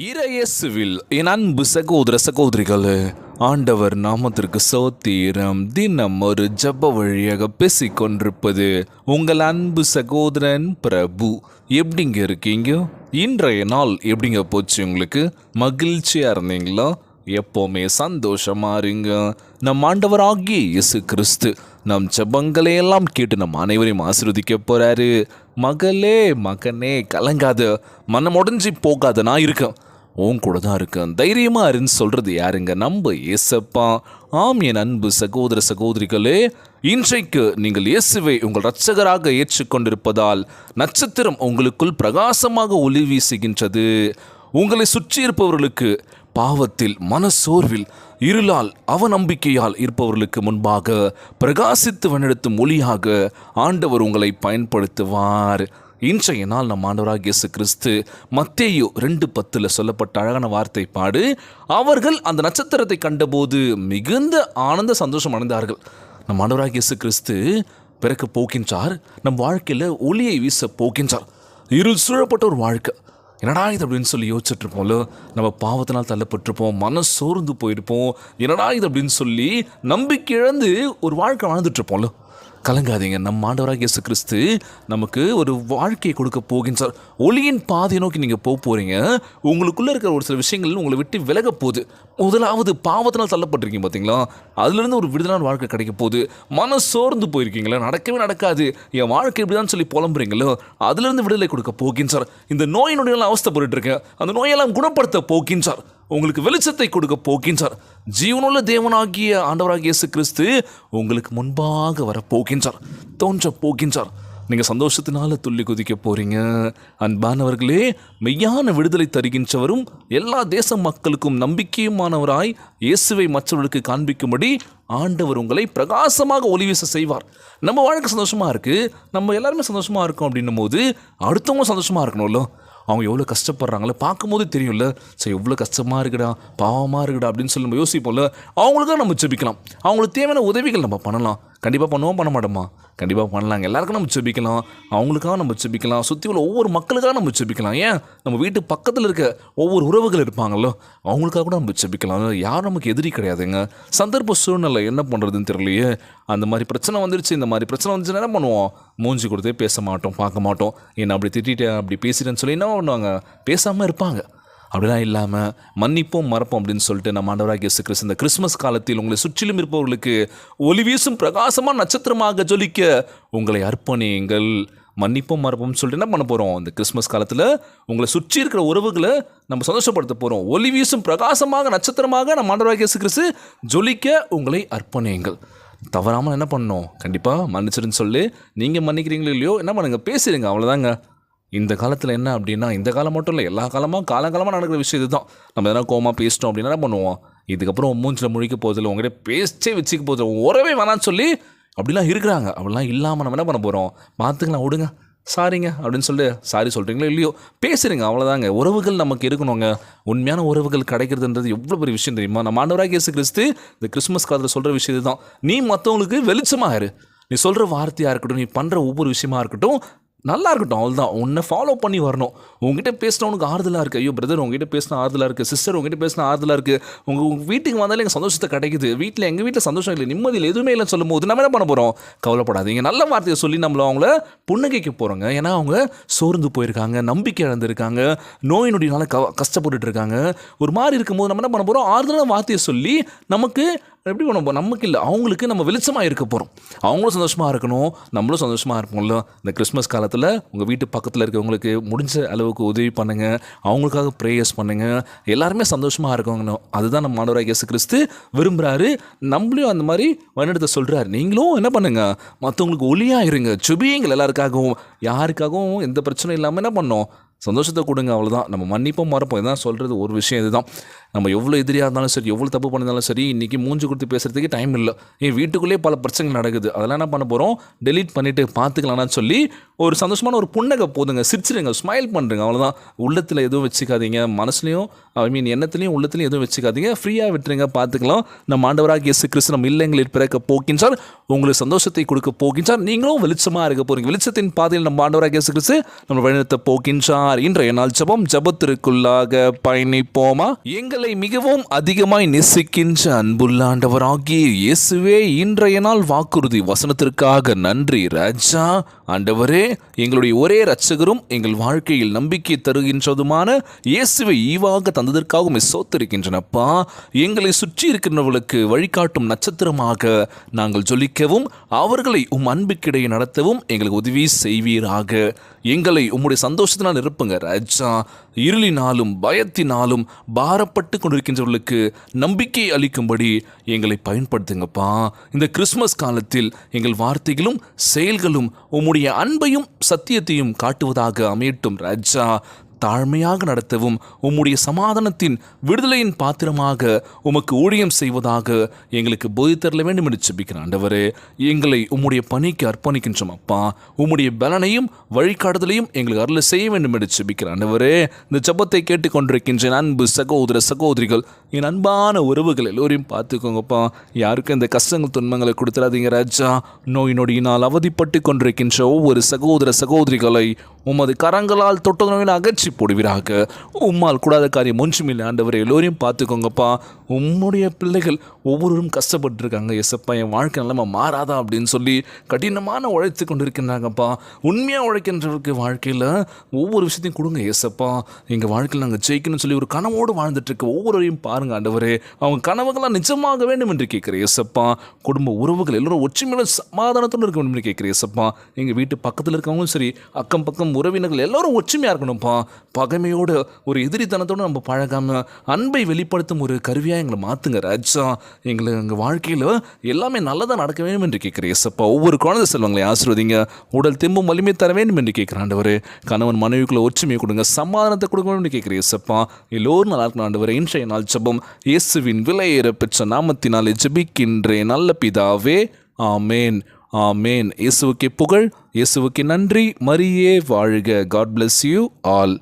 இறையேசுவில் என் அன்பு சகோதர சகோதரிகளே, ஆண்டவர் நாமத்திற்கு சோத்திரம். தினம் ஒரு ஜப வழியாக பேசிக்கொண்டிருப்பது உங்கள் அன்பு சகோதரன் பிரபு. எப்படிங்க இருக்கீங்க? இன்றைய நாள் எப்படிங்க போச்சு? உங்களுக்கு மகிழ்ச்சியாக இருந்தீங்களா? எப்போவுமே சந்தோஷமா இருங்க. நம் ஆண்டவராகிய இயேசு கிறிஸ்து நம் ஜபங்களையெல்லாம் கேட்டு நம் அனைவரையும் ஆசீர்வதிக்க போகிறாரு. மகளே மகனே கலங்காத, மனம் உடஞ்சி போகாத, நான் இருக்கேன், உன் கூட தான் இருக்கேன், தைரியமாக இருன்னு சொல்கிறது யாருங்க? நம்ம இயேசப்பா. ஆம் என் அன்பு சகோதர சகோதரிகளே, இன்றைக்கு நீங்கள் இயேசுவை உங்கள் இரட்சகராக ஏற்றுக்கொண்டிருப்பதால் நட்சத்திரம் உங்களுக்குள் பிரகாசமாக ஒளி வீசுகின்றது. உங்களை சுற்றி இருப்பவர்களுக்கு பாவத்தில், மனசோர்வில், இருளால், அவநம்பிக்கையால் இருப்பவர்களுக்கு முன்பாக பிரகாசித்து வழிநடத்தும் ஒளியாக ஆண்டவர் உங்களை பயன்படுத்துவார். இன்றைய நாள் நம் ஆண்டவராகிய இயேசு கிறிஸ்து மத்தேயு 2:10 சொல்லப்பட்ட அழகான வார்த்தை பாடு. அவர்கள் அந்த நட்சத்திரத்தை கண்டபோது மிகுந்த ஆனந்த சந்தோஷம் அடைந்தார்கள். நம் ஆண்டவராகிய இயேசு கிறிஸ்து பிறக்க போகின்றார். நம் வாழ்க்கையில் ஒளியை வீச போகின்றார். இருள் சூழப்பட்ட ஒரு வாழ்க்கை, என்னடா இது அப்படின்னு சொல்லி யோசிச்சுட்டு இருப்போம்ல. நம்ம பாவத்தினால் தள்ளப்பட்டிருப்போம், மன சோர்ந்து போயிருப்போம். என்னடா இது அப்படின்னு சொல்லி நம்பிக்கை இழந்து ஒரு வாழ்க்கை வாழ்ந்துட்டுருப்போம்ல. கலங்காதீங்க, நம்ம ஆண்டவராகிய இயேசு கிறிஸ்து நமக்கு ஒரு வாழ்க்கையை கொடுக்க போகின்றார். ஒளியின் பாதையை நோக்கி நீங்கள் போகிறீங்க. உங்களுக்குள்ளே இருக்கிற ஒரு சில விஷயங்கள் உங்களை விட்டு விலக போகுது. முதலாவது, பாவத்தினால் தள்ளப்பட்டிருக்கீங்க பார்த்தீங்களா, அதுலேருந்து ஒரு விடுதலான வாழ்க்கை கிடைக்க போகுது. மன சோர்ந்து போயிருக்கீங்களா, நடக்கவே நடக்காது, என் வாழ்க்கை இப்படி தான் சொல்லி புலம்புறீங்களோ, அதுலேருந்து விடுதலை கொடுக்க போகின்றார். இந்த நோயினுடைய அவஸ்தைப்பட்டு இருக்கேன், அந்த நோயெல்லாம் குணப்படுத்த போகின்றார். உங்களுக்கு வெளிச்சத்தை கொடுக்க போகின்றார். ஜீவனுள்ள தேவனாகிய ஆண்டவராகிய இயேசு கிறிஸ்து உங்களுக்கு முன்பாக வர போகின்றார், தோன்ற போகின்றார். நீங்கள் சந்தோஷத்தினால துள்ளி குதிக்க போகிறீங்க. அன்பானவர்களே, மெய்யான விடுதலை தருகின்றவரும் எல்லா தேச மக்களுக்கும் நம்பிக்கையுமானவராய் இயேசுவை மற்றவர்களுக்கு காண்பிக்கும்படி ஆண்டவர் உங்களை பிரகாசமாக ஒளி வீச செய்வார். நம்ம வாழ்க்கை சந்தோஷமாக இருக்குது, நம்ம எல்லாருமே சந்தோஷமாக இருக்கோம் அப்படின்னும் போது அடுத்தவங்க சந்தோஷமாக இருக்கணும்ல. அவங்க எவ்வளோ கஷ்டப்படுறாங்களோ பார்க்கும்போது தெரியும்ல, சரி எவ்வளோ கஷ்டமாக இருக்குடா, பாவமாக இருக்குடா அப்படின்னு சொல்லி நம்ம யோசிப்போம்ல. அவங்களுக்காக நம்ம ஜெபிக்கலாம், அவங்களுக்கு தேவையான உதவிகள் நம்ம பண்ணலாம். கண்டிப்பாக பண்ணுவோம், பண்ண மாட்டோமா? கண்டிப்பாக பண்ணலாங்க. எல்லாருக்கும் நம்ம ஜெபிக்கலாம், அவங்களுக்காக நம்ம ஜெபிக்கலாம், சுற்றி உள்ள ஒவ்வொரு மக்களுக்காக நம்ம ஜெபிக்கலாம். ஏன், நம்ம வீட்டு பக்கத்தில் இருக்க ஒவ்வொரு உறவுகள் இருப்பாங்களோ, அவங்களுக்காக கூட நம்ம ஜெபிக்கலாம். யாரும் நமக்கு எதிரி கிடையாதுங்க. சந்தர்ப்ப சூழ்நிலை என்ன பண்ணுறதுன்னு தெரியலையே, அந்த மாதிரி பிரச்சனை வந்துருச்சு, இந்த மாதிரி பிரச்சனை வந்துச்சுன்னா என்ன பண்ணுவோம்? மூஞ்சி கொடுத்தே பேச மாட்டோம், பார்க்க மாட்டோம். என்ன அப்படி திட்டேன், அப்படி பேசிட்டேன்னு சொல்லி என்ன பண்ணுவாங்க? பேசாமல் இருப்பாங்க. அப்படிலாம் இல்லாமல் மன்னிப்போம், மறப்போம் அப்படின்னு சொல்லிட்டு நம்ம ஆண்டவராகிய இயேசு கிறிஸ்து இந்த கிறிஸ்மஸ் காலத்தில் உங்களை சுற்றிலும் இருப்பவர்களுக்கு ஒளி வீசும் பிரகாசமாக நட்சத்திரமாக ஜொலிக்க உங்களை அர்ப்பணியுங்கள். மன்னிப்போம், மறப்போம்னு சொல்லிட்டு என்ன பண்ண போகிறோம்? இந்த கிறிஸ்மஸ் காலத்தில் உங்களை சுற்றி இருக்கிற உறவுகளை நம்ம சந்தோஷப்படுத்த போகிறோம். ஒளி வீசும் பிரகாசமாக நட்சத்திரமாக நம்ம ஆண்டவராகிய இயேசு கிறிஸ்து ஜொலிக்க உங்களை அர்ப்பணியுங்கள். தவறாமல் என்ன பண்ணணும்? கண்டிப்பாக மன்னிச்சிருன்னு சொல்லி நீங்கள் மன்னிக்கிறீங்களோ இல்லையோ என்ன பண்ணுங்க, பேசிடுங்க, அவ்வளோதாங்க. இந்த காலத்தில் என்ன அப்படின்னா, இந்த காலம் மட்டும் இல்லை, எல்லா காலங்காலமாக நடக்கிற விஷயம் இதுதான். நம்ம எதனா கோவமாக பேசிட்டோம் அப்படின்னா என்ன பண்ணுவோம்? இதுக்கப்புறம் மூஞ்சில் முழிக்க போதில்லை, உங்கள்கிட்ட பேச்சே வச்சுக்க போதில்லை, உறவே வேணான்னு சொல்லி அப்படிலாம் இருக்கிறாங்க. அப்படிலாம் இல்லாமல் நம்ம என்ன பண்ண போகிறோம்? பார்த்துக்கலாம், விடுங்க, சாரிங்க அப்படின்னு சொல்லி சாரி சொல்கிறீங்களோ இல்லையோ பேசுகிறீங்க, அவ்வளோதாங்க. உறவுகள் நமக்கு இருக்கணுங்க. உண்மையான உறவுகள் கிடைக்கிறதுன்றது எவ்வளோ பெரிய விஷயம் தெரியுமா? நம்ம ஆண்டவராகிய இயேசு கிறிஸ்து இந்த கிறிஸ்மஸ் காலத்தில் சொல்கிற விஷயம் இதுதான். நீ மற்றவங்களுக்கு வெளிச்சமாக இரு. நீ சொல்கிற வார்த்தையாக இருக்கட்டும், நீ பண்ணுற ஒவ்வொரு விஷயமா இருக்கட்டும், நல்லா இருக்கட்டும், அவ்வளோதான். உன்னை ஃபாலோ பண்ணி வரணும். உங்ககிட்ட பேசினா உனக்கு ஆறுதலாக இருக்குது. ஐயோ பிரதர், உங்ககிட்ட பேசினா ஆறுதலாக இருக்குது. சிஸ்டர், உங்ககிட்ட பேசினா ஆறுதலாக இருக்குது. உங்கள் வீட்டுக்கு வந்தாலே எங்கள் சந்தோஷத்தை கிடைக்குது. எங்கள் வீட்டில் சந்தோஷம் இல்லை, நிம்மதியில் எதுவுமே இல்லைன்னு சொல்லும் போது நம்ம என்ன பண்ண போகிறோம்? கவலைப்படாதீங்க, நல்ல வார்த்தையை சொல்லி அவங்கள புன்னகைக்க போகிறோங்க. ஏன்னா அவங்க சோர்ந்து போயிருக்காங்க, நம்பிக்கை இழந்திருக்காங்க, நோய் நொடினால கஷ்டப்பட்டுட்டு இருக்காங்க. ஒரு மாதிரி இருக்கும்போது நம்ம என்ன பண்ண போகிறோம்? ஆறுதலான வார்த்தையை சொல்லி நமக்கு எப்படி பண்ண, நமக்கு இல்லை அவங்களுக்கு நம்ம வெளிச்சமாக இருக்க போகிறோம். அவங்களும் சந்தோஷமாக இருக்கணும், நம்மளும் சந்தோஷமாக இருப்போம்ல. இந்த கிறிஸ்மஸ் காலத்தில் உங்கள் வீட்டு பக்கத்தில் இருக்கவங்களுக்கு முடிஞ்ச அளவுக்கு உதவி பண்ணுங்கள், அவங்களுக்காக ப்ரேயர்ஸ் பண்ணுங்கள், எல்லாருமே சந்தோஷமாக இருக்கணும். அதுதான் நம்ம ஆண்டவராகிய இயேசு கிறிஸ்து விரும்புகிறாரு. நம்மளையும் அந்த மாதிரி வழிநடத்த சொல்கிறார். நீங்களும் என்ன பண்ணுங்கள்? மற்றவங்களுக்கு ஒளியாக இருங்க, ஜெபியுங்கள். எல்லாருக்காகவும், யாருக்காகவும் எந்த பிரச்சனையும் இல்லாமல் என்ன பண்ணோம்? சந்தோஷத்தை கொடுங்க, அவ்வளோதான். நம்ம மன்னிப்போம், மறப்போம். இதுதான் சொல்கிறது ஒரு விஷயம். இதுதான் நம்ம எவ்வளோ எதிரியாக இருந்தாலும் சரி, எவ்வளோ தப்பு பண்ணியிருந்தாலும் சரி, இன்றைக்கி மூஞ்சி கொடுத்து பேசுகிறதுக்கு டைம் இல்லை. வீட்டுக்குள்ளேயே பல பிரச்சனைகள் நடக்குது. அதெல்லாம் என்ன பண்ண போகிறோம், டெலீட் பண்ணிவிட்டு பார்த்துக்கலாம்னு சொல்லி ஒரு சந்தோஷமான ஒரு புன்னகை போதுங்க, சிரிச்சிடுங்க, ஸ்மைல் பண்ணுறங்க, அவ்வளோதான். உள்ளத்தில் எதுவும் வச்சுக்காதீங்க, மனசுலையும் எண்ணத்துலையும் உள்ளத்துலையும் எதுவும் வச்சுக்காதீங்க, ஃப்ரீயாக விட்டுருங்க, பார்த்துக்கலாம். நம்ம ஆண்டவராகிய இயேசு கிறிஸ்து நம்ம இல்லங்களில் பிறக்க போகின்றார், உங்களுக்கு சந்தோஷத்தை கொடுக்க போகின்றார், நீங்களும் வெளிச்சமாக இருக்க போகிறீங்க. வெளிச்சத்தின் பாதையில் நம்ம ஆண்டவராகிய இயேசு கிறிஸ்து நம்ம வழிநடத்த போகின்றார். இன்றைய நாள் ஜெபம், ஜெபத்திற்குள்ளாக பயணிப்போமா? எங்களை மிகவும் அதிகமாய் நேசிக்கின்ற அன்புள்ள ஆண்டவராகிய இயேசுவே, இன்றைய நாள் வாக்குறுதி வசனத்திற்காக நன்றி ராஜா. ஆண்டவரே, எங்களுடைய ஒரே இரட்சகரும் எங்கள் வாழ்க்கையில் நம்பிக்கை தருகின்றதுமான இயேசுவை ஈவாக தந்ததற்காக சோத்திருக்கின்றனப்பா. எங்களை சுற்றி இருக்கின்றவர்களுக்கு வழிகாட்டும் நட்சத்திரமாக நாங்கள் ஜொலிக்கவும் அவர்களை அன்புக்கிடையே நடத்தவும் எங்களுக்கு உதவி செய்வீராக. எங்களை உம்முடைய சந்தோஷத்தினால் நிரப்புங்க ராஜா. இருளினாலும் பயத்தினாலும் பாரப்பட்டு கொண்டிருக்கின்றவர்களுக்கு நம்பிக்கை அளிக்கும்படி எங்களை பயன்படுத்துங்கப்பா. இந்த கிறிஸ்மஸ் காலத்தில் எங்கள் வார்த்தைகளும் செயல்களும் உம்முடைய அன்பையும் சத்தியத்தையும் காட்டுவதாக அமையட்டும் ராஜா. தாழ்மையாக நடத்தவும் உம்முடைய சமாதானத்தின் விடுதலையின் பாத்திரமாக உமக்கு ஊழியம் செய்வதாக எங்களுக்கு போதித்தரல வேண்டும் என்று ஜெபிக்கிறேன் ஆண்டவரே. எங்களை உம்முடைய பணிக்கு அர்ப்பணிக்கின்றோம் அப்பா. உம்முடைய பலனையும் வழிகாட்டுதலையும் எங்களுக்கு அருளை செய்ய வேண்டும் என்று ஜெபிக்கிறேன் ஆண்டவரே. இந்த ஜெபத்தை கேட்டுக்கொண்டிருக்கின்ற அன்பு சகோதர சகோதரிகள், என் அன்பான உறவுகள் எல்லோரையும் பார்த்துக்கோங்கப்பா. யாருக்கும் இந்த கஷ்டங்கள் துன்பங்களை கொடுத்துடாதீங்க ராஜா. நோய் நொடியினால் அவதிப்பட்டு கொண்டிருக்கின்ற ஒவ்வொரு சகோதர சகோதரிகளை உமது கரங்களால் தொட்ட நோயில் அகற்றி போடுவீராக. உம்மால் கூடாத காரியம் ஒன்றுமில்லை ஆண்டவரை. எல்லோரையும் பார்த்துக்கோங்கப்பா. உம்முடைய பிள்ளைகள் ஒவ்வொருவரும் கஷ்டப்பட்டுருக்காங்க. எசப்பா, என் வாழ்க்கை நிலைமை மாறாதா அப்படின்னு சொல்லி கடினமான உழைத்து கொண்டு இருக்கின்றாங்கப்பா. உண்மையாக உழைக்கின்றவருக்கு வாழ்க்கையில் ஒவ்வொரு விஷயத்தையும் கொடுங்க ஏசப்பா. எங்கள் வாழ்க்கையில் நாங்கள் ஜெயிக்கணும்னு சொல்லி ஒரு கனவோடு வாழ்ந்துட்டுருக்க ஒவ்வொருவரையும் பாருங்கள் ஆண்டவரே. அவங்க கனவுகளாக நிஜமாக வேண்டும் என்று கேட்குறேன் ஏசப்பா. குடும்ப உறவுகள் எல்லோரும் ஒற்றுமையில சமாதானத்தோடு இருக்க வேண்டும் என்று கேட்குறேன் ஏசப்பா. எங்கள் வீட்டு பக்கத்தில் இருக்கவங்களும் சரி, அக்கம் பக்கம் உறவினர்கள் எல்லோரும் ஒற்றுமையாக இருக்கணும்ப்பா. பகைமையோடு ஒரு எதிரித்தனத்தோடு நம்ம பழகாமல் அன்பை வெளிப்படுத்தும் ஒரு கருவியாக எங்களை மாற்றுங்க ராஜா. எங்கள் வாழ்க்கையில் எல்லாமே நல்லதாக நடக்க வேண்டும் என்று கேட்குறேன் ஏசப்பா. ஒவ்வொரு குழந்தை செல்வங்களை ஆசீர்வதிங்க. உடல் தெம்பும் வலிமை தர வேண்டும் என்று கேட்குறேன் ஆண்டவரே. கணவன் மனைவிக்குள்ள ஒற்றுமையை கொடுங்க, சமாதானத்தை கொடுக்கணும் என்று கேட்குறேன் ஏசப்பா. எல்லோரும் நல்லா இருக்கணும் ஆண்டவரே. இன்றைய நாள் ஜெபம் இயேசுவின் விலையேற பெற்ற நாமத்தினாலே ஜெபிக்கின்றேன் நல்ல பிதாவே, ஆமேன், ஆமேன். இயேசுவுக்கே புகழ், இயேசுவுக்கே நன்றி. மரியே வாழ்க. God bless you all.